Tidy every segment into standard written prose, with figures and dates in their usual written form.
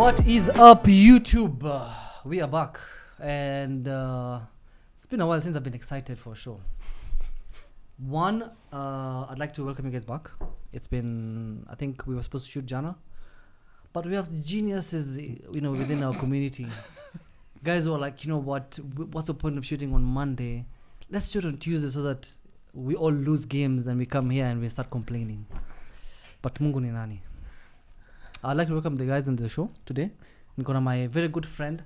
What is up, YouTube? We are back, and it's been a while since I've been excited for a show. One, I'd like to welcome you guys back. It's been, I think we were supposed to shoot Jana, but we have geniuses, within our community. Guys who are like, what's the point of shooting on Monday? Let's shoot on Tuesday so that we all lose games and we come here and we start complaining. But Mungu ni nani? I'd like to welcome the guys on the show today. Nikona my very good friend.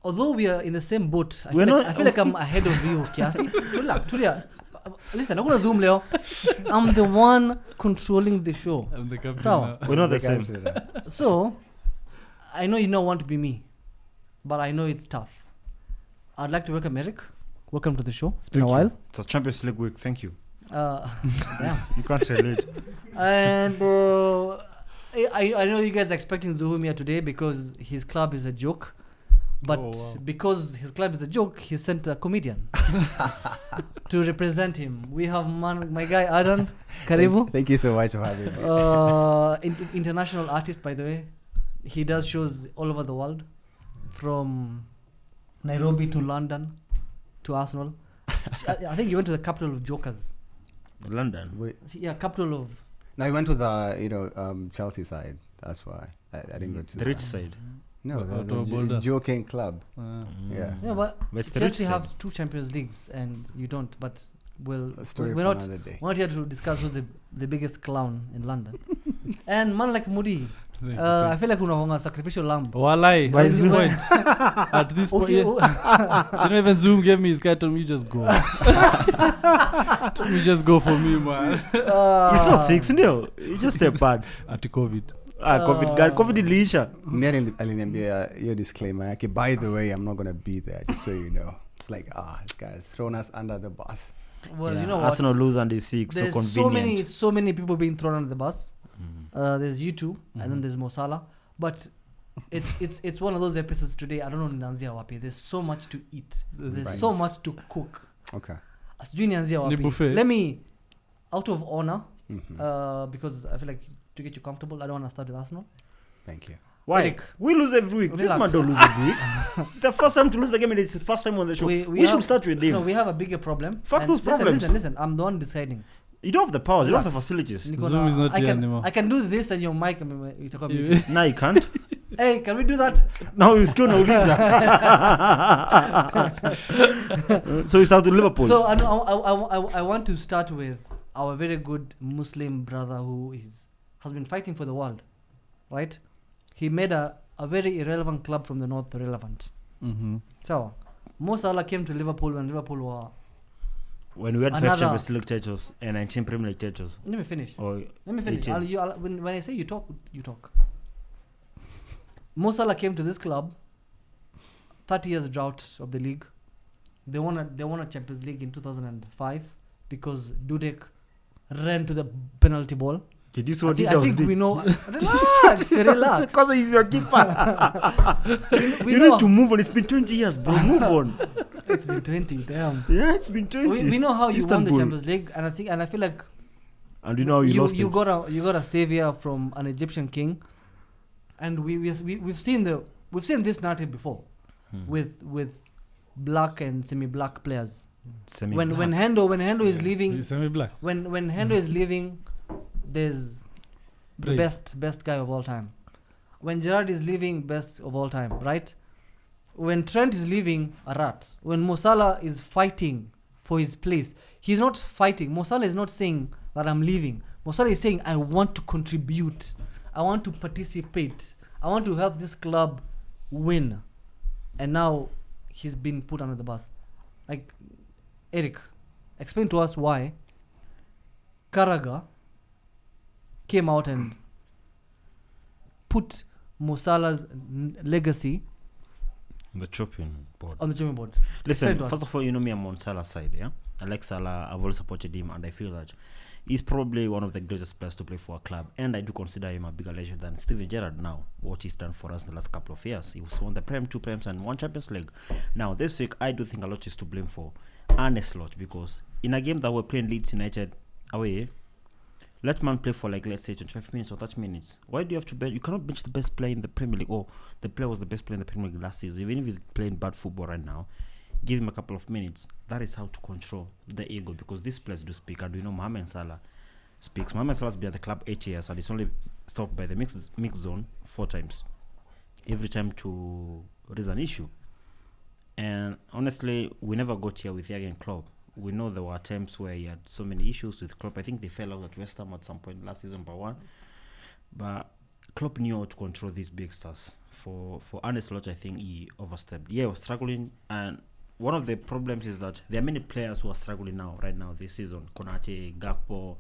Although we are in the same boat, I feel like I'm ahead of you, Kiarie. Tulia. Listen, I'm Zoom leo. I'm the one controlling the show. I'm the captain. So, we're not the same. So, I know you don't want to be me, but I know it's tough. I'd like to welcome Eric. Welcome to the show. It's been a while. It's a Champions League week. Thank you. Damn. You can't relate. And I know you guys are expecting Zuhum here today because his club is a joke. But because his club is a joke, he sent a comedian to represent him. We have my guy Adan Karibu. Thank you so much for having me. International artist, by the way. He does shows all over the world, from Nairobi to London to Arsenal. I think you went to the capital of jokers. London. Yeah, capital of. No, I went to the Chelsea side. That's why I didn't go to the rich side. No, the joking club. Yeah, but Chelsea have 2 Champions Leagues and you don't. But we're not here to discuss who's the biggest clown in London. And man like Moody, I feel like unahonga sacrificial lamb. Walai, at this point. At this point, even Zoom gave me his guy, told me just go. Told me just go for me, man. He's not sick, no. He just step bad. At COVID. COVID ilisha. Aliniambia your disclaimer. Okay, by the way, I'm not gonna be there, just so you know. It's like this guy has thrown us under the bus. Well, you know what? Arsenal lose and they sick. There's so convenient. so many people being thrown under the bus. There's you two, and then there's Salah. But it's one of those episodes today. I don't know Nanzia Wapi. There's so much to eat. There's so much to cook. Okay. As Nanzia Wapi. Let me, out of honor, because I feel like to get you comfortable, I don't want to start with Arsenal. Thank you. Why? Eric, we lose every week. Relax. This man don't lose every week. It's the first time to lose the game and it's the first time on the show. We should start with him. No, we have a bigger problem. Fuck those problems. Listen. I'm the one deciding. You don't have the powers. You don't have the facilities. Zoom is not here anymore. I can do this and your mic. Now you can't. Hey, can we do that? Now you still no Lisa. So we start with Liverpool. So I want to start with our very good Muslim brother who has been fighting for the world, right? He made a very irrelevant club from the north relevant. So Salah came to Liverpool when Liverpool were. When we had 5 Champions League titles and 19 Premier League titles. Let me finish. When I say you talk, you talk. Salah came to this club. 30 years drought of the league. They won a Champions League in 2005 because Dudek ran to the penalty ball. Did you see what I think we know. Relax. Because he's your keeper. You need to move on. It's been 20 years, bro. Move on. It's been 20. Damn. Yeah, it's been 20. We know how you won the Champions League, and I feel like. And you know you lost. You got a savior from an Egyptian king, and we've seen this narrative before, with black and semi-black players. When Hendo is leaving, semi-black. When Hendo is leaving, there's the best guy of all time. When Gerrard is leaving, best of all time, right? When Trent is leaving, a rat. When Mo Salah is fighting for his place, he's not fighting. Mo Salah is not saying that I'm leaving. Mo Salah is saying I want to contribute. I want to participate. I want to help this club win. And now he's been put under the bus. Like, Eric, explain to us why Carragher came out and put Mo Salah's legacy on the chopping board. Listen, first of all, you know me, I'm on Salah's side, yeah? I like Salah, I've always supported him, and I feel that he's probably one of the greatest players to play for a club, and I do consider him a bigger legend than Steven Gerrard now, what he's done for us in the last couple of years. He was won the Prem, 2 Prems, and 1 Champions League. Now, this week, I do think a lot is to blame for Arne Slot, because in a game that we're playing Leeds United away, Let man play for like, let's say 25 minutes or 30 minutes. Why do you have to bench? You cannot bench the best player in the Premier League. Or the player was the best player in the Premier League last season. Even if he's playing bad football right now, give him a couple of minutes. That is how to control the ego, because these players do speak. And we know Mohamed Salah speaks. Mohamed Salah's been at the club 8 years and he's only stopped by the mix zone 4 times. Every time to raise an issue. And honestly, we never got here with Jurgen Klopp. We know there were attempts where he had so many issues with Klopp. I think they fell out at West Ham at some point last season by 1. But Klopp knew how to control these big stars. For Arne Slot, I think he overstepped. Yeah, he was struggling. And one of the problems is that there are many players who are struggling right now this season. Konate, Gakpo,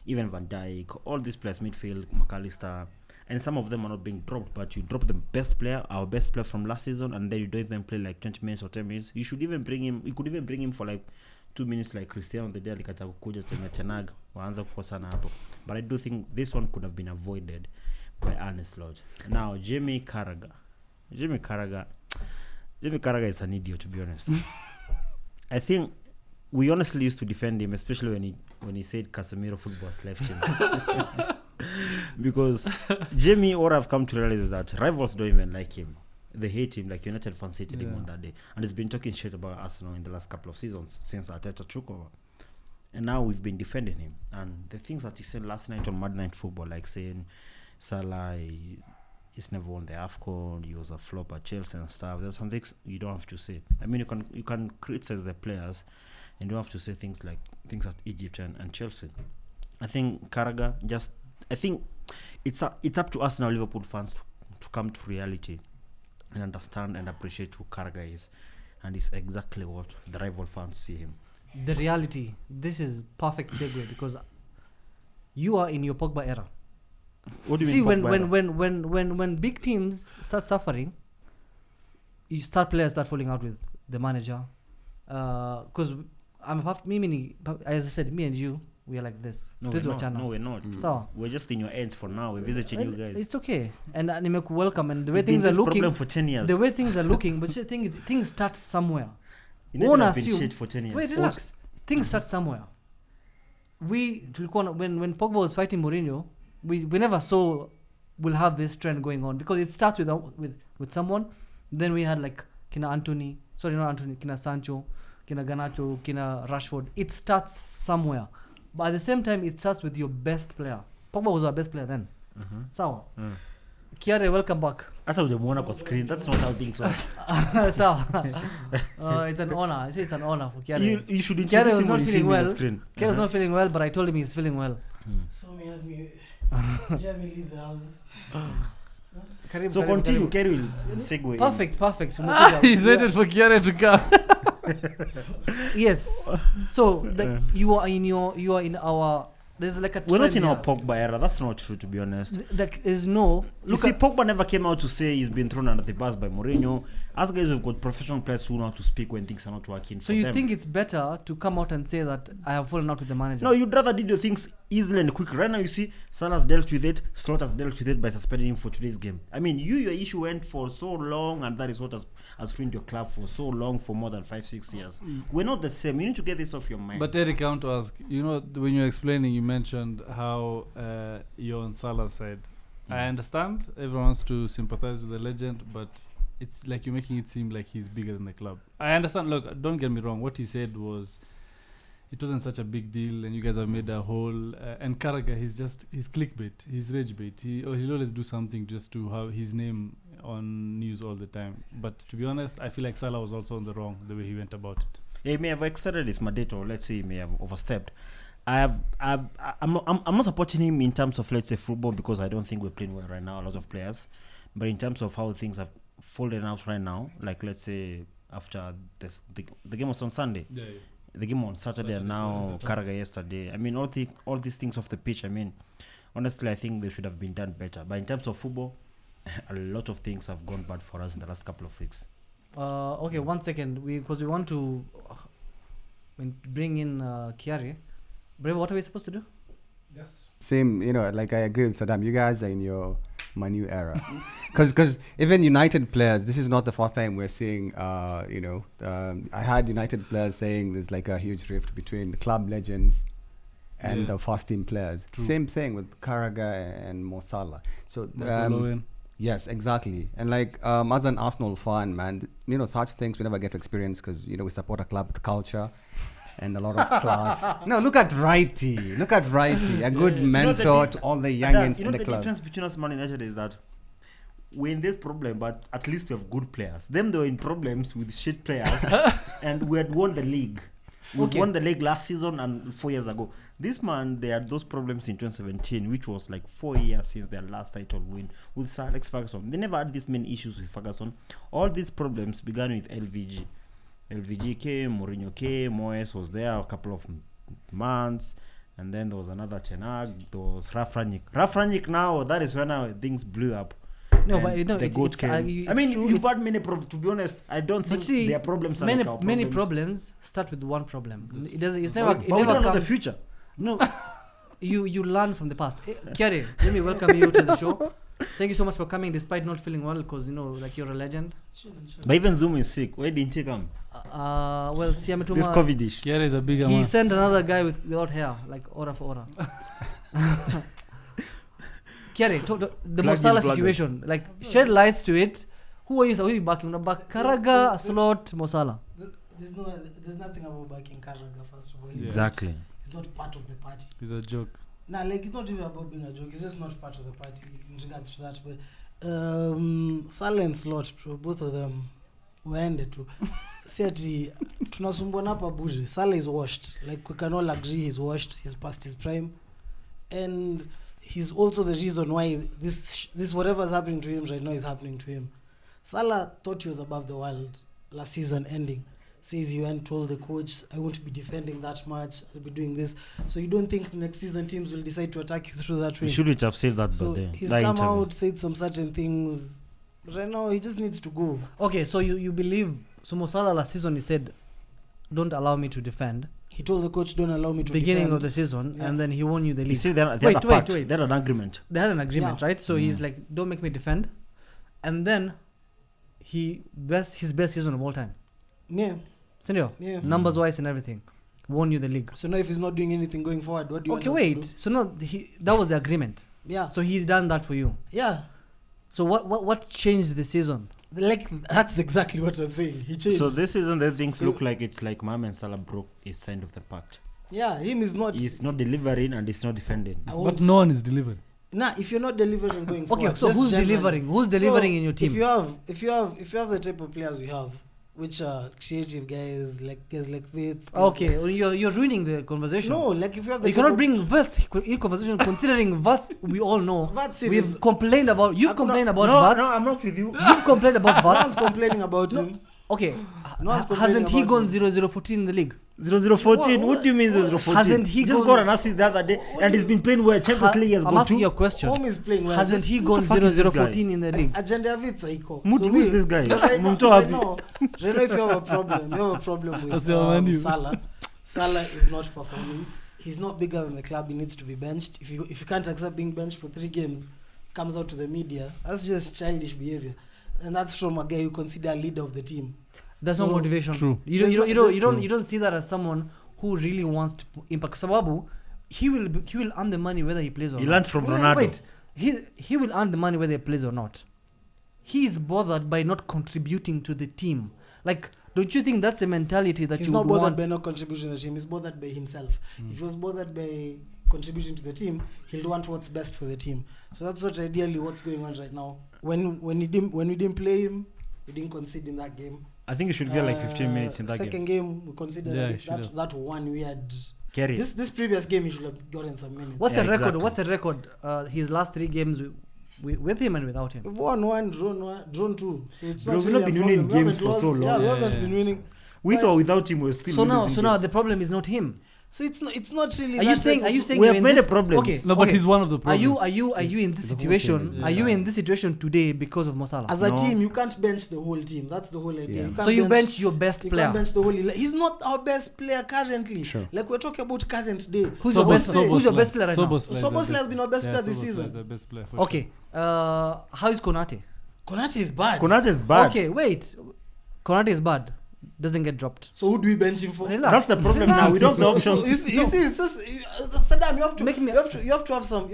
even Van Dijk, all these players, midfield, McAllister. And some of them are not being dropped, but you drop the best player, our best player from last season, and then you don't even play like 20 minutes or 10 minutes. You should even bring him, you could even bring him for like 2 minutes like Cristiano the day alikata kukuja tena Tenaga waanza kukosana hapo. But I do think this one could have been avoided by Arne Slot. Now Jamie Carragher is an idiot, to be honest. I think we honestly used to defend him, especially when he said Casemiro football has left him. Because Jamie, what I've come to realize is that rivals don't even like him. They hate him, like United fans hated him on that day. And he's been talking shit about Arsenal in the last couple of seasons since Arteta took over. And now we've been defending him. And the things that he said last night on Mad Night Football, like saying Salah he's never won the AFCON, he was a flop at Chelsea and stuff. There's some things you don't have to say. I mean, you can criticize the players and you don't have to say things like things at Egypt and Chelsea. I think Carragher I think it's up to us now, Liverpool fans, to come to reality and understand and appreciate who Carragher is, and it's exactly what the rival fans see him. The reality. This is perfect segue because you are in your Pogba era. What do you see mean? when big teams start suffering, players start falling out with the manager. Because as I said, me and you, we are like this. No, we're not. So we're just in your ends for now. We're visiting you guys. It's okay. And Nimeku welcome. And the way things are looking, for 10 years. The way things are looking, but the thing is, things start somewhere. You know, have been shit for 10 years. Wait, relax. Things start somewhere. When Pogba was fighting Mourinho, we never saw we'll have this trend going on, because it starts with someone. Then we had like Kina Sancho, Kina Garnacho, Kina Rashford. It starts somewhere. But at the same time, it starts with your best player. Pogba was our best player then. So, Kiarie, welcome back. I thought the Monaco screen. That's not how things work. It's an honor. I say it's an honor for Kiarie. You should Kiarie introduce was him not when you see feeling him on well. the screen. Kiarie was not feeling well, but I told him he's feeling well. So me had me. Jamie leave the house. So continue, Kiarie will segue. Perfect. He's waited for Kiarie to come. Yes. So you are in our. There's like a trend. We're not in here. our Pogba era. That's not true, to be honest. There is no. You see, Pogba never came out to say he's been thrown under the bus by Mourinho. As guys, we've got professional players who know how to speak when things are not working. So you think it's better to come out and say that I have fallen out with the manager? No, you'd rather did your things easily and quick. Right now, you see, Salah's dealt with it. Slot has dealt with it by suspending him for today's game. I mean, your issue went for so long, and that is what has ruined your club for so long, for more than 5-6 years. We're not the same. You need to get this off your mind. But Eric, I want to ask, when you're explaining, you mentioned how you're on Salah's side. I understand everyone wants to sympathize with the legend, but it's like you're making it seem like he's bigger than the club. I understand. Look, don't get me wrong. What he said was, it wasn't such a big deal, and you guys have made a whole. And Carragher, he's clickbait, he's rage bait. He'll always do something just to have his name on news all the time. But to be honest, I feel like Salah was also on the wrong the way he went about it. Yeah, he may have extended his mandate, or let's say he may have overstepped. I'm not supporting him in terms of, let's say, football, because I don't think we're playing well right now, a lot of players. But in terms of how things have fallen out right now, like let's say after the game was on Sunday, the game on Saturday, and now Carragher yesterday. I mean, all these things off the pitch. I mean, honestly, I think they should have been done better. But in terms of football, a lot of things have gone bad for us in the last couple of weeks. Okay, 1 second. Because we want to bring in Kiarie. Brave, what are we supposed to do? Same, like I agree with Saddam. You guys are in your Manu era. Because even United players, this is not the first time we're seeing, I had United players saying there's like a huge rift between the club legends and the first team players. True. Same thing with Carragher and Mo Salah. So Owen. yes, exactly. And like as an Arsenal fan, man, such things we never get to experience because we support a club with culture and a lot of class. No, look at Righty. A good mentor to all the youngins in the the club. difference between us, Man United, is that we're in this problem, but at least we have good players. Them, they were in problems with shit players, and we had won the league. We won the league last season and 4 years ago. This man, they had those problems in 2017, which was like 4 years since their last title win with Sir Alex Ferguson. They never had this many issues with Ferguson. All these problems began with LVG. LVG came, Mourinho came, Moyes was there a couple of months, and then there was another Tenag, there was Rafranik now, that is when things blew up. No, And but the goat came. it's I mean, true, you've it's- had many problems. To be honest, I don't But think see, their problems are many like our problems. many problems start with one problem. It doesn't. It's But never. we It never don't know the comes. future. No, you learn from the past. Kiarie, let me welcome you to the show. Thank you so much for coming, despite not feeling well, because like you're a legend. But even Zoom is sick. Why didn't he come? Well, This Siametuma, COVID-ish. Kiarie is a bigger he man. sent another guy without hair, like aura for aura. Kiarie, the Plug in, Mosala plug in. situation, like shed lights to it. Who are you backing? Carragher, Slot, Mosala. There's nothing about backing Carragher, first of all. Yeah. Exactly. He's not part of the party. It's a joke. Nah, like, it's not even about being a joke. It's just not part of the party in regards to that. But Salah and Slot, both of them waende tu. See tunasumbwana hapa bure. Salah is washed. Like, we can all agree he's washed. He's past his prime. And he's also the reason why this whatever's happening to him right now is happening to him. Salah thought he was above the world last season ending. Says he went, told the coach, I won't be defending that much, I'll be doing this. So you don't think next season teams will decide to attack you through that way? You shouldn't have said that, So but then he's that come interview. out, said some certain things. Right now, he just needs to go. Okay, so you believe so Mosala last season he said, "Don't allow me to defend." He told the coach, don't allow me to Beginning defend. of the season, Yeah. and then he won you the You league. see, they had Wait, a pact. wait. They had an agreement. They had an agreement, Yeah. right? So he's like, "Don't make me defend," and then his best season of all time. Yeah, Senor, yeah. numbers wise and everything, won you the league. So now if he's not doing anything going forward, what do you Okay, want us to wait. do? So no, that was the agreement. Yeah, So he done that for you. yeah. So what changed the season? Like, that's exactly what I'm saying. He changed. So this season, the things So- look like it's like Mohamed Salah broke his sign of the pact. Yeah, him is not. He's not delivering and he's not defending. I won't But no one is delivered. Nah, if you're not delivering going Okay, forward, so just who's generally. delivering? Who's So, delivering in your team? If you have the type of players we have, which are creative guys like Fitz. guys Okay, like- you're ruining the conversation. No, like if you have the You type cannot of- bring Vats in conversation considering Vats we all know. Vats We've is- complained about. You've I'm complained not- about No, Vats. no, I'm not with you. You've complained about No one's Vats. complaining about him. Okay, No one's complaining hasn't he about gone him. 0-0-14 in the league? 0-0-14. What do you mean 0-0-14? Hasn't he just gone- got an assist the other day and he's been playing well. Champions League has I'm gone asking you a two. question. Home is playing well. Hasn't Just- he gone fuck is this 0-0-14 in the league? Agenda ya Vitz haiko. Mutu, who is this guy? So right now, Mumto right happy. now, if you have a problem with That's your menu. Salah. Salah is not performing. He's not bigger than the club. He needs to be benched. If you can't accept being benched for 3 games, comes out to the media. That's just childish behavior, and that's from a guy you consider a leader of the team. There's no So- motivation. True. You don't see that as someone who really wants to impact. Sababu, he will earn the money whether he plays or He not. learned from Ronaldo. Wait, he will earn the money whether he plays or not. He is bothered by not contributing to the team. Like, don't you think that's a mentality that He's you not would bothered want? by not contributing to the team. He's bothered by himself. If he was bothered by contributing to the team, he'll want what's best for the team. So that's what ideally what's going on right now. When we didn't play him, we didn't concede in that game. I think you should get like 15 minutes in that second game. we considered Yeah, like he should have. that one we had. Carry. This previous game he should have gotten some minutes. What's Yeah, the record? exactly. What's the record? His last 3 games with him and without him. We've won one, drawn 2. So it's Bro, not we've really not a been problem. winning We haven't games for so lost. Yeah, long. we Yeah, haven't yeah, been yeah. winning. With But- or without him, we're still So now losing games. the problem is not him. So it's not really. Are you saying we we We you're have in made this a problem. Okay, No, but okay. he's one of the Are problems. you in this The whole team situation? is- Are you Yeah. in this situation today because of Mosala? as a No. team, you can't bench the whole team. That's the whole idea. Yeah. You can't So you bench your best You player. can't bench the whole. He's not our best player currently. Sure. Like we're talking about current day. Who's your best? Who's your best player right now? Szoboszlai has been our best player this Szoboszlai season. is the best player for Okay. How is Konate? Konate is bad. Konate is bad. Okay, wait. Konate is bad. doesn't get dropped. So who do we bench him for? Relax. That's the problem now. We don't have options. You see, it's just Saddam. You have to, Make me- you have to have some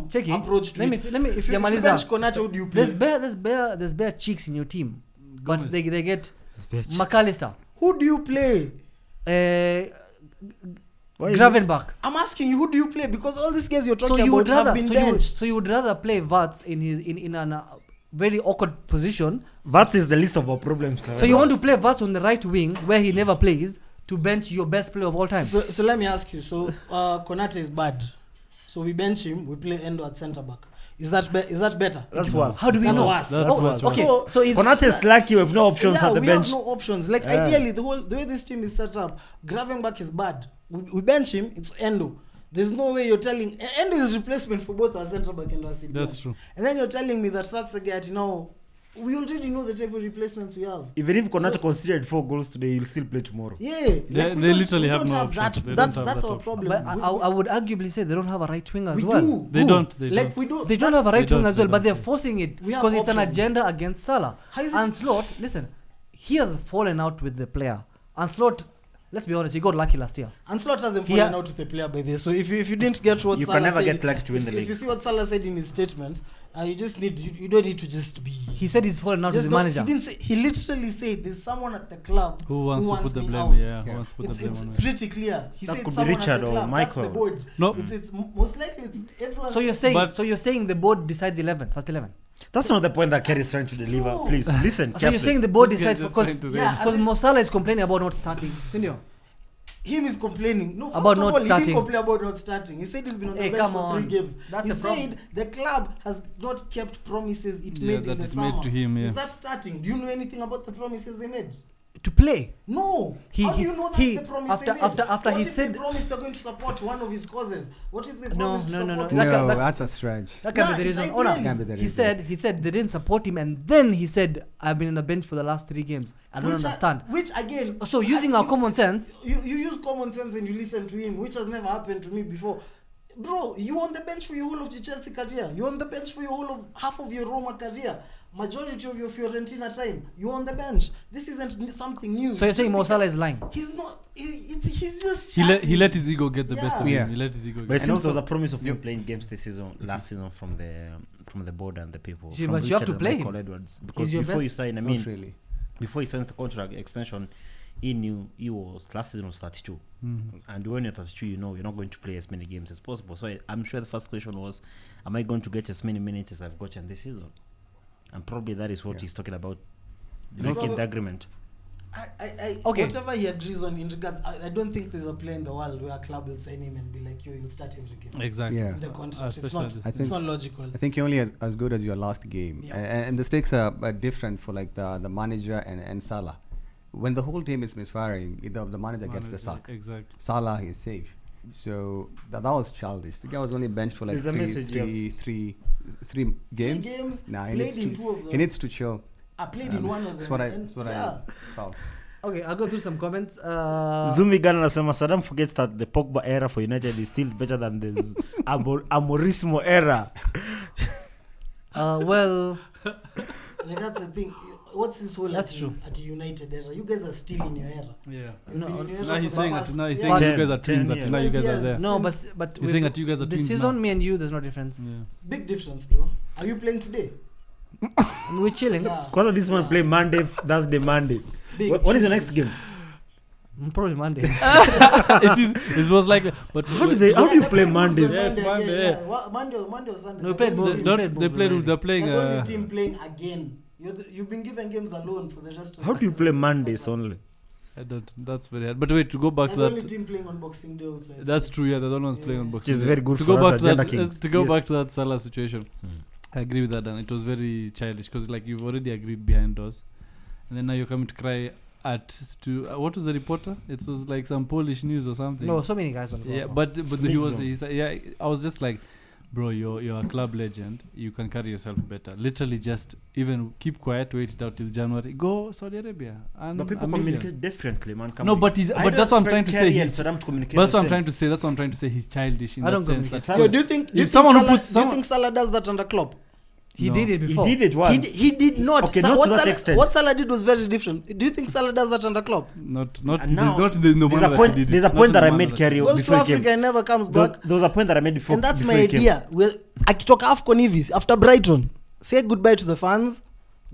Check it. approach to Let me- it. let me- If you Yamaliza. bench Konate, who do you play? There's bare cheeks in your team, but Gomez. they get Bitch. McAllister, Who do you play? Why is Gravenbach. I'm asking you, who do you play? Because all these guys you're So talking you would about rather have been benched. so you would rather play Vats in an very awkward position. That is the list of our problems. So you want to play Vats on the right wing where he never plays to bench your best player of all time. So let me ask you. So Konate is bad. So we bench him. We play Endo at centre back. Is that better? That's worse. How do we That's know? worse. That's worse. Okay, So- so is Konate is lucky we have no options Yeah, at the we bench. have no options. Like Yeah. ideally, the way this team is set up, Gravenbach is bad. We bench him. It's Endo. There's no way you're telling Endo is replacement for both our centre back and our CDM. That's true. And then you're telling me that's the guy. We already know the type of replacements we have. Even if Konate So- conceded 4 goals today, he'll still play tomorrow. Yeah, They we don't- literally we have don't no that. options. They That's don't have that our option. problem. but I would arguably say they don't have a right winger as we well. do. They Who? don't. They Like don't. we do. They don't that's- have a right They wing don't, as well, they but don't. they're forcing it We have because it's an options. agenda against Salah. How is it- Ancelotti, listen, he has fallen out with the player. Ancelotti, let's be honest, he got lucky last year. Ancelotti hasn't He fallen ha- out with the player by this. So if you didn't get what You Salah can never said, get lucky to win the if league. you see what Salah said in his statement, you just need you don't need to just be. He said he's fallen out with Just the don't- manager. He didn't say. He literally said there's someone at the club Who wants to put the me blame? out. Yeah, who Yeah. wants to put It's the blame on me? pretty clear. He That said could be someone Richard at the or club. Michael. That's the board. No. It's most likely it's everyone. So you're saying the board decides 11, first 11. That's not the point that Kiarie is trying to deliver. No. Please listen So you're carefully. saying the board This guy decides just because trying to Yeah, because as in- Mo Salah is complaining about not starting. Senior. him is complaining. No, first About of not all, he starting. didn't complain about not starting. He said he's been on the Hey, bench come for on. 3 games. That's he a problem. said the club has not kept promises it Yeah, made in that the it summer. made to him, yeah. Is that starting? Do you know anything about the promises they made? To play. No. He- How do he- you know that's he- the promise after- they made? after What he if said- they promised they're going to support one of his causes? What if they No, promised no, to no, support no. one? That can- No, that- that's a stretch. That can Nah, be the it's reason. ideally. Can't be the He reason. said they didn't support him, and then he said I've been on the bench for the last 3 games. I don't understand. Which again? So using our you- common sense, You use common sense and you listen to him, which has never happened to me before. Bro, you on the bench for your whole of your Chelsea career. You on the bench for your whole of half of your Roma career. Majority of your Fiorentina time. You on the bench. This isn't something new. so you're saying Just Mo because- Salah is lying. He's not. He's just. He chatting. let his ego get the best of Yeah. him. He let his ego But it get. seems there was also- a promise of him Yep. playing games this season, last season from the board and the people. Yeah, from but you have Richard to and play Michael him. Edwards. Because your before best- you sign, Not really. before he signs the contract extension, he knew he was last season was 32, and when you're 32, you know you're not going to play as many games as possible. So I'm sure the first question was, am I going to get as many minutes as I've gotten this season? And probably that is what Yeah. he's talking about, Because- making the agreement. Okay. Whatever he agrees on in regards, I don't think there's a player in the world where a club will sign him and be like, yo, you'll start every game. Exactly. Yeah. In the contract. It's Especially not. this- I It's think- not logical. I think you're only as good as your last game, Yeah. and the stakes are different for like the manager and Salah. When the whole team is misfiring, the manager gets the sack. Exactly. Salah is safe. So that was childish. The guy was only benched for like There's a message, three games. games, Nah, he played needs in to. 2 of them. He needs to chill. I played in one of them. That's what I. and That's what yeah. I felt. Okay, I'll go through some comments. Zumi Ghana anasema Saddam forgets that the Pogba era for United is still better than the Amorismo era. Well, Like that's the thing. What's this whole That's at, true. at United era? You guys are still in your era. Yeah. You've No, been in your era Now he's for saying the that. past- Now he's yeah. saying you guys are 10 twins. That years. now you guys are 12 there. years. no, Since- but He's saying that you guys are this twins season, now. me and you, there's no difference. Yeah. Big difference, bro. Are you playing today? We're chilling. Yeah. Because this man play Monday, Thursday, Monday. Big. What is the next game? Probably Monday. It is. It was like. But How do you play Mondays? Yes, Monday, yeah. Monday or Sunday. No, we They're played the only both. team- They played. They're playing. They're the only team playing again. You've been given games alone for the rest of How the do you season. play Mondays only? I don't. That's very hard. But wait, to go back They're to the only that. team playing on Boxing Day also. That's true. Yeah, they're the only ones playing on Yeah. Boxing Which is Day. very good to for go us back to Agenda that. Kings. To go Yes. back to that Salah situation. I agree with that, and it was very childish because like you've already agreed behind doors, and then now you're coming to cry what was the reporter? It was like some Polish news or something. No, so many guys on the Yeah, call. but he was. Zone. He said, yeah, I was just like, bro, you're a club legend. You can carry yourself better. Literally, just even keep quiet. Wait it out till January. Go Saudi Arabia. And But people a million. communicate differently, man. Come No, on. but he's. I But don't that's what I'm trying expect to say. Kiarie and He's. Saddam to communicate That's the what I'm same. trying to say. That's what I'm trying to say. He's childish in I that don't sense. communicate. Like, Yo, do you think If someone who Salah, puts do you someone- think Salah does that under Klopp? He No. did it before. He did it once. He did not. Okay, not to that Salah, extent. what Salah did was very different. Do you think Salah does that under Klopp? Not And now, there's not the no there's manner a point, that he did there's it. a point Not that I the made, manner Kiarie, Goes to before he Africa came. and never comes back. There was a point that I made before. And that's before my he came. idea. Akitoka AFCON hivi, after Brighton, say goodbye to the fans,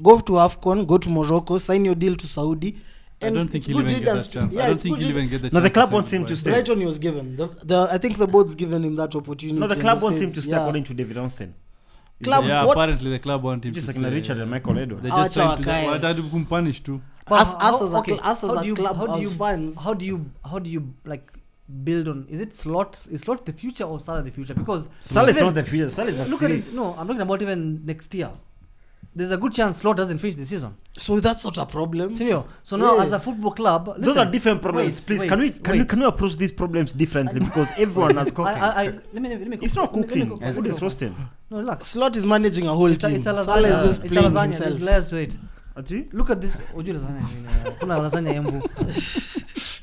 go to AFCON, go to Morocco, sign your deal to Saudi. I And don't think it's he'll good even get that riddance to- chance. yeah, I don't it's think good he'll even get the chance. No, the club to wants say him to goodbye. stay. Brighton he was given. I think the board's given him that opportunity. No, the and club they wants said, him to stay, yeah. according to David Ornstein. Club, Yeah, what? apparently the club want him Just to like stay. Richard and Michael Edwards. They're just trying to Acha, wanataka kumpunish too. But Us as a club, how do you as fans. how do you like build on? Is it Slot? Is Slot the future or Salah the future? Because Salah is even- not the future. Salah is the look at it. No, I'm talking about even next year. There's a good chance Slot doesn't finish the season. So that's not a problem. Senior. So now, Yeah. as a football club, Those listen, are different problems. wait, Please, wait, can we approach these problems differently? Because everyone has. let me. It's not cooking. Let Food me is roasting. No, relax. Slot is managing a whole It's team. a Salah is just it's a playing lasagna. himself. There's layers to it. Ati? Look at this. Ujui lasagna ni kuna lasagna embu.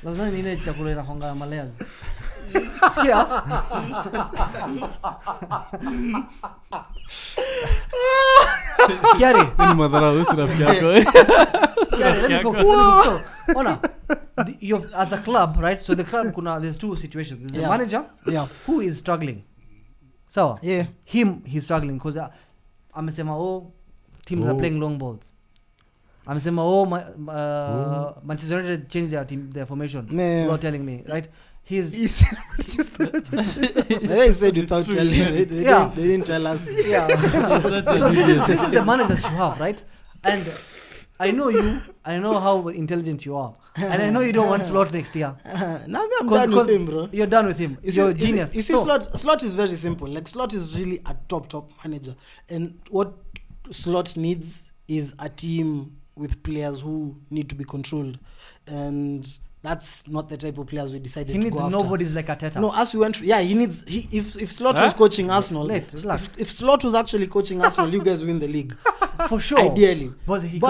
Lasagna ni ile chakula ina honga malayas. Sikia? Kiarie. Ni madharau si rafiki yako. Kiarie, let me go. So, Ona, as a club, right? So the club there's two situations. There's the Yeah. manager Yeah. who is struggling. So, Yeah. he's struggling because amesema teams are playing long balls. Amesema Manchester United changed their formation Yeah. without telling me, right? They said without telling. They Yeah. didn't tell us. Yeah. So this is the managers you have, right? And I know you. I know how intelligent you are, and I know you don't want Slot next year. Now I'm done with him, bro. You're done with him. You're a genius. You see, So- Slot is very simple. Like Slot is really a top manager, and what Slot needs is a team with players who need to be controlled, and that's not the type of players we decided he to needs go after. nobody's like Arteta. No, as we went, he needs. If Slot was coaching Arsenal, Wait, relax. if Slot was actually coaching Arsenal, you guys win the league. For sure. Ideally. But he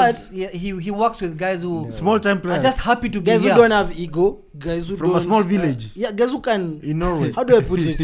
works with guys who Small time are players. just happy to be Guys here. who don't have ego, guys who From a don't, small village. yeah, guys who can. In Norway. How do I put it?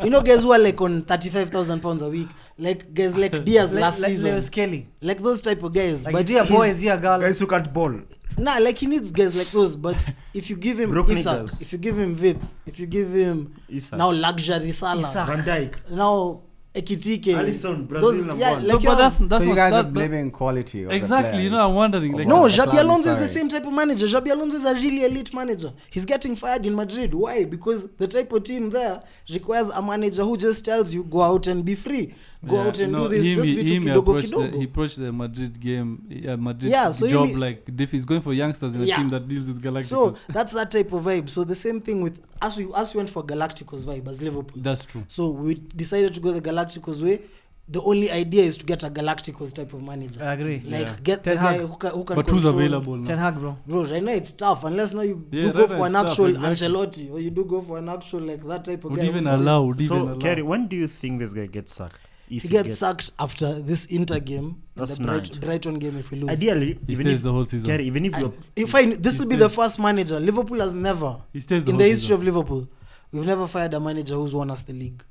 You know, guys who are like on 35,000 pounds a week, like guys like Diaz last like season, Leo Skelly. like those type of guys. Like but is he a boy? he's- Is he a girl? Guys who can't ball. Nah, like he needs guys like those. But if you give him Broken Isak, niggas. if you give him Vitz, if you give him Isak. now luxury Salah, Isak. Van Dijk. now Ekitike, Alisson, Brazil number yeah, one. like So, you but have- that's So you not guys are that, blaming quality. Of the exactly. You know, players. I'm wondering. Like, No, the Xabi club Alonso is the inside. same type of manager. Xabi Alonso is a really elite manager. He's getting fired in Madrid. Why? Because the type of team there requires a manager who just tells you go out and be free. Go out and do this. Just vitu kidogo he kidogo. approached the Madrid game, Madrid Yeah, so job he- like he's going for youngsters in a Yeah. team that deals with Galacticos. So that's that type of vibe. So the same thing with as we went for Galacticos vibe as Liverpool. That's true. So we decided to go the Galacticos way. The only idea is to get a Galacticos type of manager. I agree. Like Yeah. get the Ten guy Hag. who can But who's control- available now? Ten Hag, bro. Bro, right now it's tough unless now you Yeah, do right go now for an it's tough, actual exactly. Ancelotti or you do go for an actual like that type of Would guy. even who's allow? Would So, even allow? Kiarie, when do you think this guy gets sacked? If he gets sacked after this Inter game, and That's the nice. Brighton game if we lose. Ideally, He even stays if, the whole season. Kiarie, even if you're Fine, this He will be stays. the first manager. Liverpool has never, He stays the in whole the history season. of Liverpool, we've never fired a manager who's won us the league.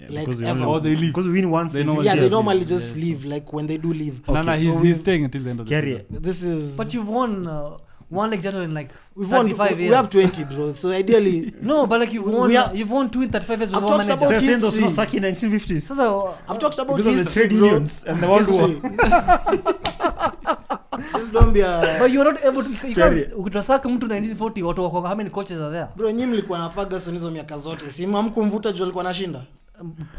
like because we ever. only- Or they leave. Because we win once. They in normally 50 Yeah, they years. normally yeah, just yeah. leave, like when they do leave. No, Okay, he's, so he's we- staying until the end of the Kiarie, season. This is. But you've won one league title in like we've won. 35 We years. have 20, bro. So ideally, No, but like you've won. We are- You've won 2 in 35 years with I've one talked manager. about So you're saying those history. were sacked in 1950s? So, I've talked about Because of the history, trade bro. unions and the World War. Just don't be a. but you're not able to. You Kiarie. can't. Ukitasaka mtu 1940 watu wako how many coaches are there? Bro, nyinyi mlikuwa na Ferguson hizo miaka zote. Si hamkumvuta juu alikuwa anashinda.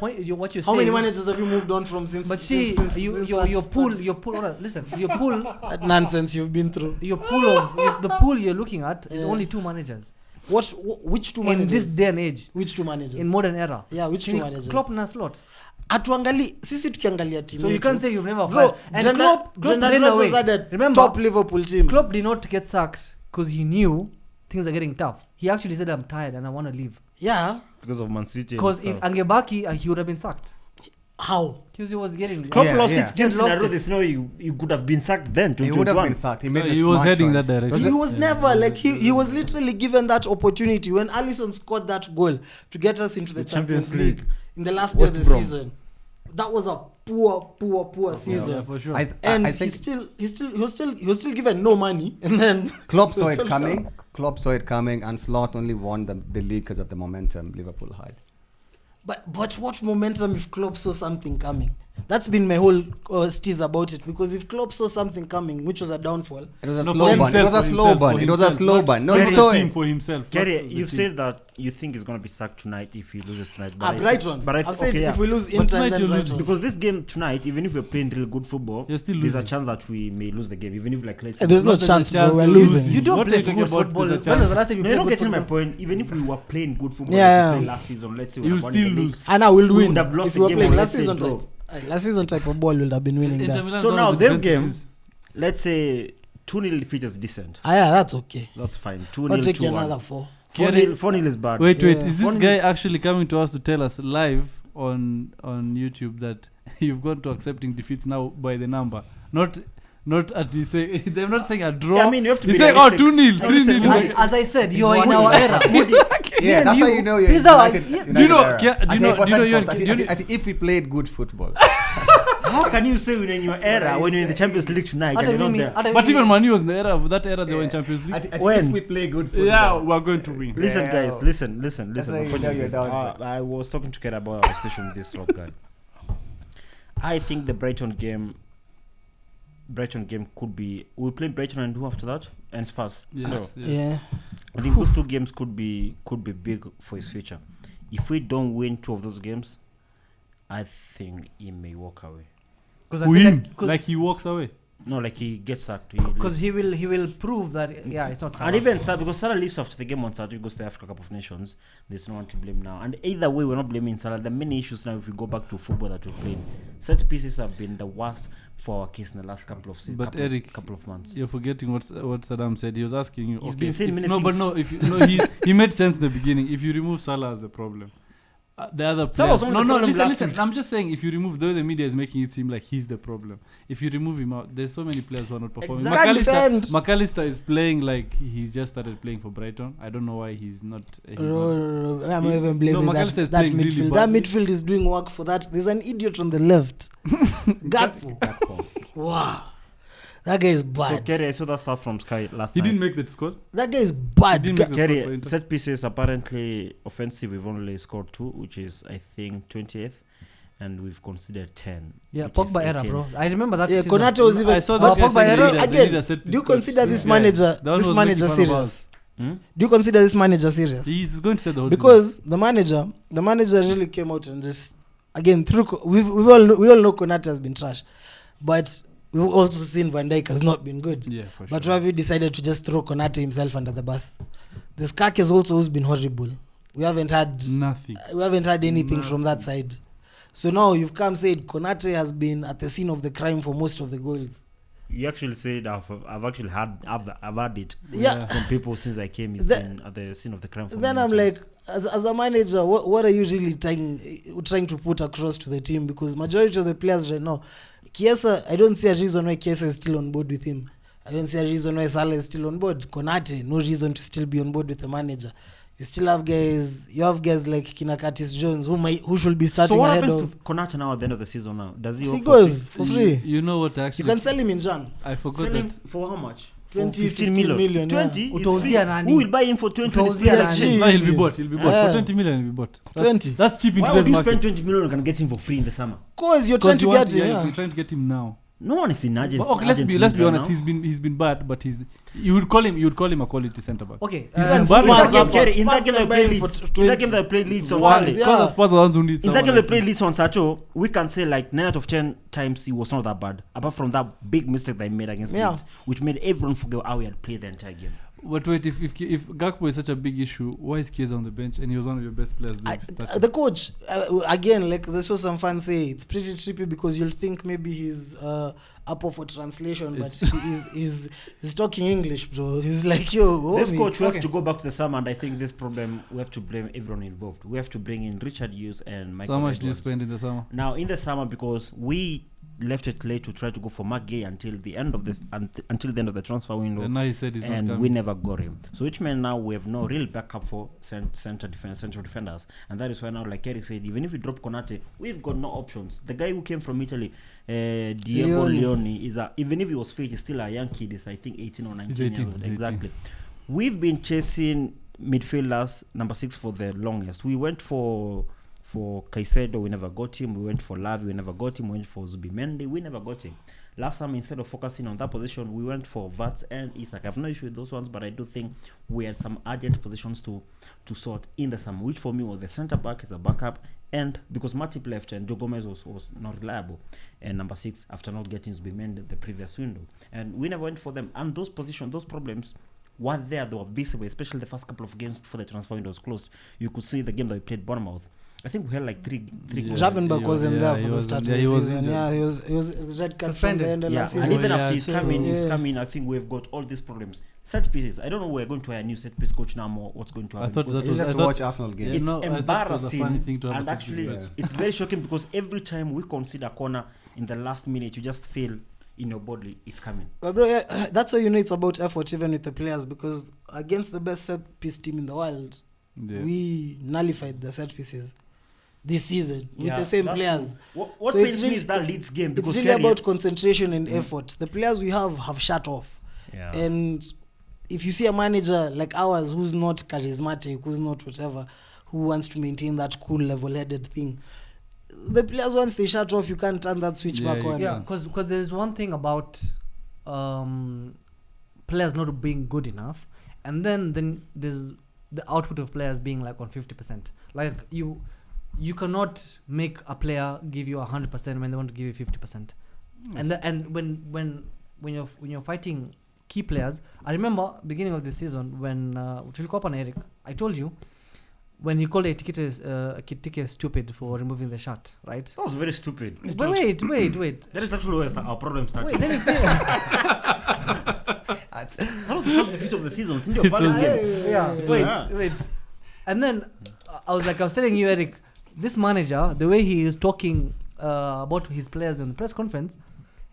What you're How many saying. managers have you moved on from since? But see, your pool. Hold on, listen. Your pool. That nonsense you've been through. Your pool of the pool you're looking at is only 2 managers Which two in managers? this day and age, Which two managers? in modern era. Yeah, which two Ni managers? Klopp na Slot. Atuangali sisi tukiangalia team. So you yetu. can't say you've never Bro, fired. And Klopp Brendan ran Rodgers away. had a Remember, top Liverpool team. Klopp did not get sacked because he knew things are getting tough. He actually said, "I'm tired and I want to leave." Yeah. Because of Man City. and Because if stuff. Angebaki, he would have been sacked. How? Because he was getting. Klopp Yeah, lost yeah. 6 games He in a lost row. it. There's no you could have been sacked then. He would have 2021. been sacked. He made No, the he was smart heading choice. that direction. He was never like he was literally given that opportunity when Alisson scored that goal to get us into the Champions League in the last day West of the Brom. season. That was a poor season. Yeah, for sure. And I think he was still given no money, and then Klopp saw he was it still coming. Klopp saw it coming, and Slot only won the league because of the momentum Liverpool had. But what momentum if Klopp saw something coming? That's been my whole steez about it, because if Klopp saw something coming, which was a downfall, It was a No, slow for burn. It himself, was a for slow himself, burn. for It was a himself, slow not- burn. No, not he the saw team it. for himself. not Kiarie, the you've team. said that you think he's going to be sacked tonight if he loses tonight. But I think- Brighton. But I I've said okay, if we lose But Inter tonight and then you're Brighton. losing. because this game tonight, even if we're playing real good football, You're still there's a losing. chance that we may lose the game. Even if like let's say There's no Not that chance, the chance bro. We're you're losing. losing. You don't What are play you talking good about? football. There's When a was the last time you no, you're played not good getting my football? point. Even if we were playing good football Yeah. like we played last season, let's say we You'll won still the league, lose. And I will we win. would have lost If the we were game playing or last let's say season draw. last season type of ball, we would have been winning Inter that. Milan's So one now of the this defensive game, teams. let's say 2-0 features decent. Yeah, that's okay. That's fine. I'll 2-0, take you 2-1. another 4. 4-0 is bad. Wait, Yeah. is this Only- guy actually coming to us to tell us live on YouTube that you've gone to accepting defeats now by the number? Not at you say they're not saying a draw. Yeah, I mean, you have to He's be saying realistic. 2-0, Listen, 3-0. As I said, you're He's in one our in. era. Yeah, that's how you know you're This is how United. yeah. United Do you know- era. Kia- do you Ati, know- what do you know that you're- calls, do you know- ati, if we played good football. How can you say we're in your era when you're in the Champions League tonight and you're not there? But even Manu was in the era of that era they were in Yeah. Champions League. Ati, When? if we play good football. Yeah, we're going to win. Listen, Yeah. guys, listen. That's My how you point know is you're this. down. I was talking to Kiarie about our station with this top guy. I think the Brighton game could be. We play Brighton and who after that? And Spurs. Yes, No. yes. Yeah. I think those two games could be big for his future. If we don't win 2 of those games, I think he may walk away. Because Win. Like he walks away. No, like he gets sacked. because he will prove that it's not Salah. And even Salah, because Salah leaves after the game on Saturday, goes to the Africa Cup of Nations. There's no one to blame now. And either way, we're not blaming Salah. There are many issues now if we go back to football that we're playing. Set pieces have been the worst for our case in the last couple of seasons. But Eric, couple of months. You're forgetting what Saddam said. He was asking you. He's okay, been saying if- many no, but things. no. If you, no, he made sense in the beginning. If you remove Salah as the problem, the other Salah was players. only No, the problem last listen. week. I'm just saying, if you remove, the way the media is making it seem like he's the problem. If you remove him out, there's so many players who are not performing. Exactly. Defend. McAllister is playing like he's just started playing for Brighton. I don't know why he's not. No, I'm not He- even blaming no, that McAllister is that playing really midfield. That badly. midfield is doing work for that. There's an idiot on the left. Gakpo. Wow. That guy is So, bad. Kiarie, I saw that stuff from Sky last He night. didn't make that squad. That guy is bad. He didn't make the squad for Kiarie, Inter. set pieces apparently offensive. We've only scored 2, which is I think 20th, and we've considered 10. Yeah, which is Pogba era, 18. bro. I remember that. Yeah, season. Konate was even. I saw But that guy Pogba saying era- they need a again, set do you piece coach. consider this guy. manager That one this was manager making fun of serious? Hmm? Do you consider this manager serious? He's going to set the whole Because the manager really came out and just again through. We all know Konate has been trash, but we've also seen Van Dijk has not been good. season. Yeah, for But sure. Ravi decided to just throw Konate himself under the bus. The Skak has also been horrible. We haven't had Nothing. anything from that side. So now you've come said Konate has been at the scene of the crime for most of the goals. You actually said I've actually had it Yeah. from people since I came. He's The- been at the scene of the crime. For Then many I'm times. like, as a manager, what are you really trying to put across to the team? Because majority of the players right now, Chiesa, I don't see a reason why Chiesa is still on board with him. I don't see a reason why Salah is still on board. Konate, no reason to still be on board with the manager. You still have guys. You have guys like Kina Curtis Jones, who should be starting So what ahead happens of. to Konate now at the end of the season? Now does he? He opt goes for for free. You know what You actually? can sell him in Jan. I forgot Sell him that. for how much? 20, 15 15 million, 20? yeah. Is Utauzia free. nani? Who will buy him for 20? when he's Utauzia free? nani? No, he'll be Easy. bought. He'll be bought. Yeah. For 20 million, he'll be bought. 20. That's cheap in Why today's would you spend market. 20 million and can get him for free in the summer? Cause you're trying to get him. You're Yeah. trying to get him now. No one is in Argentina. But okay, let's be honest. He's been bad, but you would call him a quality centre back. Okay. He's And been bad. Spurs in that up- game. In that Spurs game can they buy play him for Leeds. 20. In that game they play Leeds on Once, Saturday. yeah. Because the Spurs are the ones who need In that someone game they like play him. Leeds on Saturday, we can say like 9 out of 10 times he was not that bad. Apart from that big mistake that he made against Yeah. Leeds, which made everyone forget how he had played the entire game. But wait, if Gakpo is such a big issue, why is Chiesa on the bench and he was one of your best players? The coach again, like this was some fans say it's pretty trippy because you'll think maybe he's up for translation, but he's talking English, bro. He's like, yo, This homie. coach, we have Okay. to go back to the summer, and I think this problem we have to blame everyone involved. We have to bring in Richard Hughes and Michael So how much do you Edwards. spend in the summer? Now in the summer, because we left it late to try to go for McGay until the end of this until the end of the transfer window. And now he said he's not And coming. we never got him. So which means now we have no real backup for central defenders. And that is why now, like Kiarie said, even if we drop Konate, we've got no options. The guy who came from Italy, Diego Leone, is even if he was fit, he's still a young kid. He's I think 18 or 19 He's 18, years old. he's Exactly. We've been chasing midfielders, number 6 for the longest. We went for Caicedo, we never got him. We went for Lavi, we never got him. We went for Zubimendi, we never got him. Last time, instead of focusing on that position, we went for Vats and Isak. I have no issue with those ones, but I do think we had some urgent positions to sort in the summer, which for me was the centre back is a backup, and because Matip left and Joe Gomez was not reliable, and number 6 after not getting Zubimendi the previous window, and we never went for them. And those positions, those problems were there. They were visible, especially the first couple of games before the transfer window was closed. You could see the game that we played Bournemouth. I think we had like three goals. Gravenberch wasn't there for the start of the season. injured. He was red card from Suspended. the end of last And season. even Yeah, after he's so, coming, I think we've got all these problems. Set pieces. I don't know we're going to hire a new set piece coach now more. What's going to happen? I thought Because that You was. just I have to thought watch Arsenal games. Yeah, it's no, I thought it was a embarrassing, funny thing to have and a actually substitute. it's very shocking because every time we consider corner in the last minute, you just feel in your body it's coming. But bro, yeah, that's how you know it's about effort even with the players, because against the best set piece team in the world, Yeah. we nullified the set pieces this season with Yeah, the same that's players. What So pains it's me really- is that Leeds game It's because really Kiarie- about concentration and effort. The players we have shut off. Yeah. And if you see a manager like ours who's not charismatic, who's not whatever, who wants to maintain that cool, level-headed thing, the players, once they shut off, you can't turn that switch Yeah, back you on. Yeah, because there's one thing about players not being good enough, and then there's the output of players being like on 50%. Like you cannot make a player give you 100% when they want to give you 50%. And when you're fighting key players, I remember beginning of the season when Tulikopa and Eric, I told you when he called Ekitike stupid for removing the shirt, right? That was very stupid. Wait. That is actually where our problem started. Wait, let me finish. That was the first defeat of the season. It's in your It was- Palace game. Yeah, wait. And then I was telling you, Eric, this manager, the way he is talking about his players in the press conference,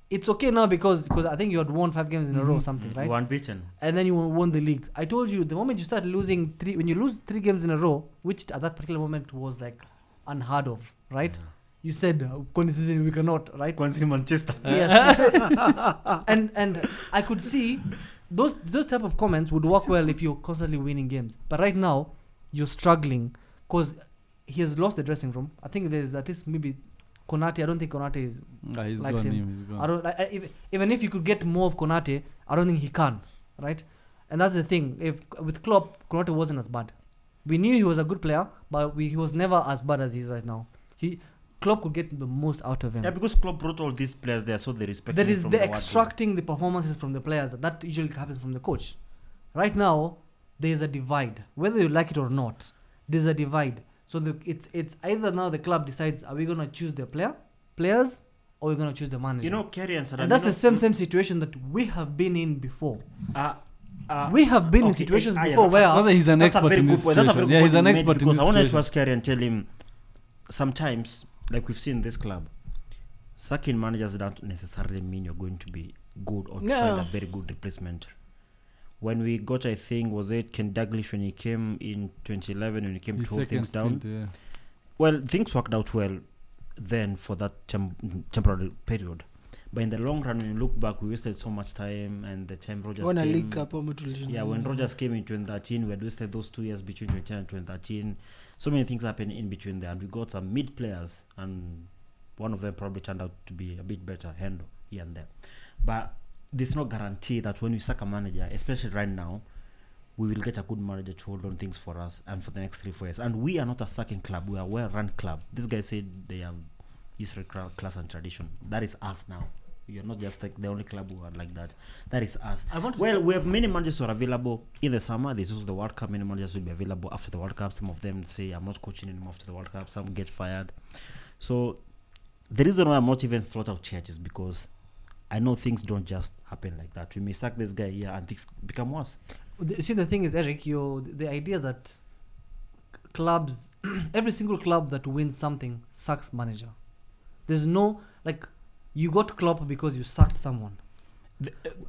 it's okay now because I think you had won 5 games in a row or something, right? You were unbeaten. And then you won the league. I told you, the moment you start losing when you lose 3 games in a row, which at that particular moment was like unheard of, right? Yeah. You said, "This season we cannot," right? Considering Manchester. Yes, you said, and I could see those type of comments would work well if you're constantly winning games. But right now, you're struggling because he has lost the dressing room. I think there's at least maybe Konate. I don't think Konate is. He's likes gone. him. He's gone. I don't. Even if you could get more of Konate, I don't think he can. Right, and that's the thing. If with Klopp, Konate wasn't as bad. We knew he was a good player, but he was never as bad as he is right now. Klopp could get the most out of him. Yeah, because Klopp brought all these players there, so they respect There him is from the wardrobe. extracting the performances from the players. That usually happens from the coach. Right now, there is a divide. Whether you like it or not, there's a divide. So it's either now the club decides, are we going to choose the players, or we're going to choose the manager? You know, Kiarie and Saddam. and that's the same situation that we have been in before. Uh, We have been in okay, situations yeah, before that's a- where Whether he's an That's a expert very in good this point. That's a very situation. good Yeah, he's point an you made, expert in because this I wanted to situation. ask Kiarie and tell him, sometimes, like we've seen in this club, sacking managers don't necessarily mean you're going to be good or to Yeah. find a very good replacement. When we got, I think, was it Ken Douglas when he came in 2011 when he came His to hold second things down? stint, yeah. Well, things worked out well then for that temporary period. But in the long run, when you look back, we wasted so much time, and the time Rogers Won a came. League Cup, tulishinda. Yeah, when Rogers came in 2013, we had wasted those 2 years between 2010 and 2013. So many things happened in between there, and we got some mid players, and one of them probably turned out to be a bit better, Hendo, here and there. But there's no guarantee that when we sack a manager, especially right now, we will get a good manager to hold on things for us and for the next 3-4 years. And we are not a sacking club; we are a well-run club. This guy said they have history, class, and tradition. That is us now. We are not just like the only club who are like that. That is us. Well, we have many managers who are available in the summer. There's also the World Cup. Many managers will be available after the World Cup. Some of them say, I'm not coaching anymore after the World Cup. Some get fired. So the reason why I'm not even sort out church is because I know things don't just happen like that. We may sack this guy here and things become worse. See, the thing is, Eric, the idea that clubs, every single club that wins something sacks manager. There's no, like, You got Klopp because you sacked someone.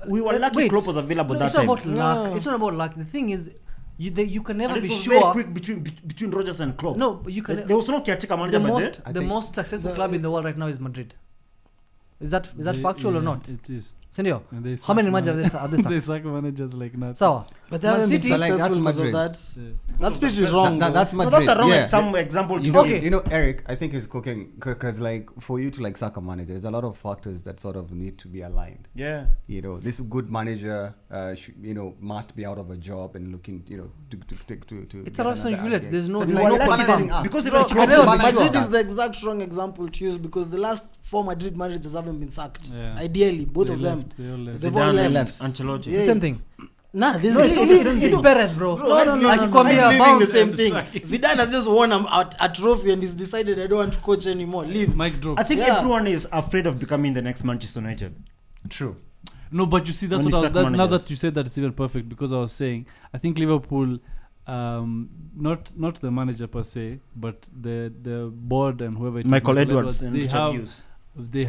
We were lucky Wait. Klopp was available No, that it's not time. about luck. No. It's not about luck. The thing is, you can never And be it was very sure. quick between Rodgers and Klopp. No, but you can. There was no caretaker manager The by most then. the think- most successful the- club in the world right now is Madrid. Is that They- factual or yeah, not? It is. Senor, And they how many suck managers are they They sucked? suck managers like nuts. Sawa. But they Man haven't been City- Like, that's successful because of Madrid. that. Yeah. That's pretty wrong. though. That's No, Madrid. that's a wrong yeah. some example to You know, Okay. you know, Eric, I think he's cooking because, like, for you to like suck a manager, there's a lot of factors that sort of need to be aligned. Yeah. You know, this good manager, must be out of a job and looking, to It's get a Russian another roulette. gig. There's no It's there's like no balancing confirm. act. Because Bro, it's can never be Madrid sure. is the exact wrong example to use because the last 4 Madrid managers haven't been sacked. Yeah. Ideally, both They of them. left, they all left. They've all Zidane left. Ancelotti. Yeah. The same thing. Nah, this No, is It's Perez, bro. He's living the same thing. Exactly. Zidane has just won a trophy and he's decided I don't want to coach anymore. Leaves. Mic drop. I think Yeah. everyone is afraid of becoming the next Manchester United. True. No, but you see, that's When what you I was, sack now managers. that you said that, it's even perfect because I was saying I think Liverpool, not the manager per se, but the board and whoever it is, Michael Edwards and they Richard have Hughes. they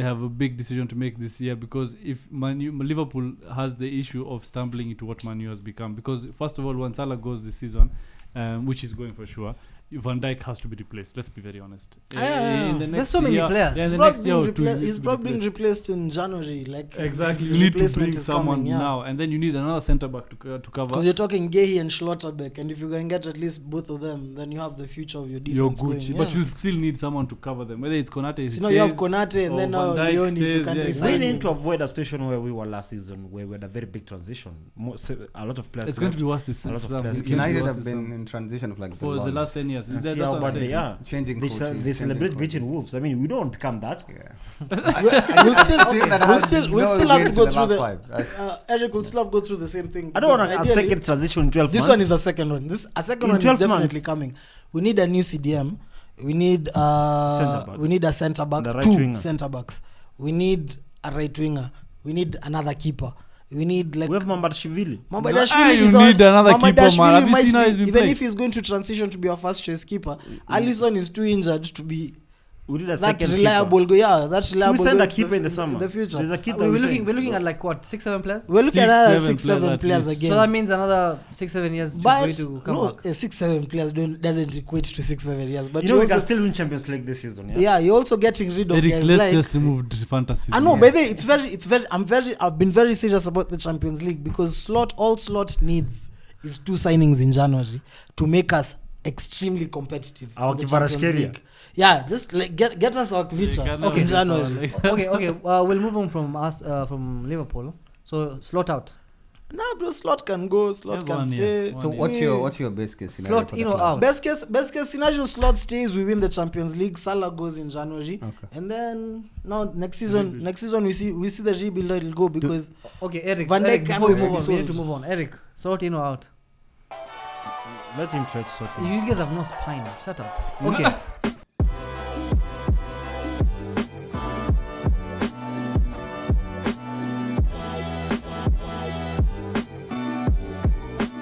have a big decision to make this year because if Liverpool has the issue of stumbling into what Man U has become, because first of all, when Salah goes this season, which is going for sure, Van Dijk has to be replaced. Let's be very honest. In the There's next so many year- players. Yeah, in He's the probably next year or being two, repla- he he's needs to be probably being replaced. replaced in January. Like Exactly, his you need to replacement bring is someone coming, yeah. now, and then you need another centre back to cover. Because you're talking Gehi and Schlotterbeck, and if you can get at least both of them, then you have the future of your You're defense Gucci, going. but you still need someone to cover them. Whether it's Konate, So now you have Konate and or then now Van Dijk Leone if you stays, can't yeah, resign We exactly. need to avoid a situation where we were last season, where we had a very big transition. A lot of players. It's going to be worse this A lot of season. players It's going to be United worse have this been summer. in transition for like for the last 10 years. And That's see what how I'm bad saying. they are. changing They, coaches. they changing celebrate coaches. beating Wolves. I mean, we don't become that. Yeah. we'll still, Team that we'll has still, we'll no still have to wins go in the through last the. five. That's- Eric will still have to go through the same thing. I don't want because a ideally- second transition in 12 This months. one is a second one. A second In one is 12 definitely months. coming. We need a new CDM. We need Centre-back. we need a centre back. The right 2 winger. centre backs. We need a right winger. We need another keeper. We need like We have Mamardashvili. Mamardashvili you is need another keeper, man. Mamardashvili Have you might seen how be, he's been even playing? if he's going to transition to be our first choice keeper. Alisson is too injured to be We need a that second reliable. That reliable. Should we send goal a to keeper in the summer? In the future. There's a kid that We're we looking. send. We're looking at like what 6-7 players. We're looking 6, at another 7 6, 7 players at players least. again. So that means another 6-7 years for But you to come no, back. 6-7 players doesn't equate to 6-7 years. But You know, we you can also, still win Champions League this season. Yeah. yeah, you're also getting rid of Eric, guys let's like. just remove fantasy. I know, Yeah. but I've been very serious about the Champions League because all Slot needs is 2 signings in January to make us extremely competitive. Our in the Kvaratskhelia. Champions League. Yeah, just like get us our Kvicha Okay. in January. Okay. We'll move on from us from Liverpool. So slot out. Nah, bro, Slot can go. Slot Everyone, can yeah. stay. One So year. what's your best case scenario? Slot for the in or club? out? Best case scenario, Slot stays. We win the Champions League. Salah goes in January, Okay. and then next season we see the rebuild. It'll go because Okay, Eric. Van Dijk Eric, before we cannot move be on, we need to sold. move on. Eric, slot in or out? Let him try to sort You things. guys have no spine. Shut up. Okay.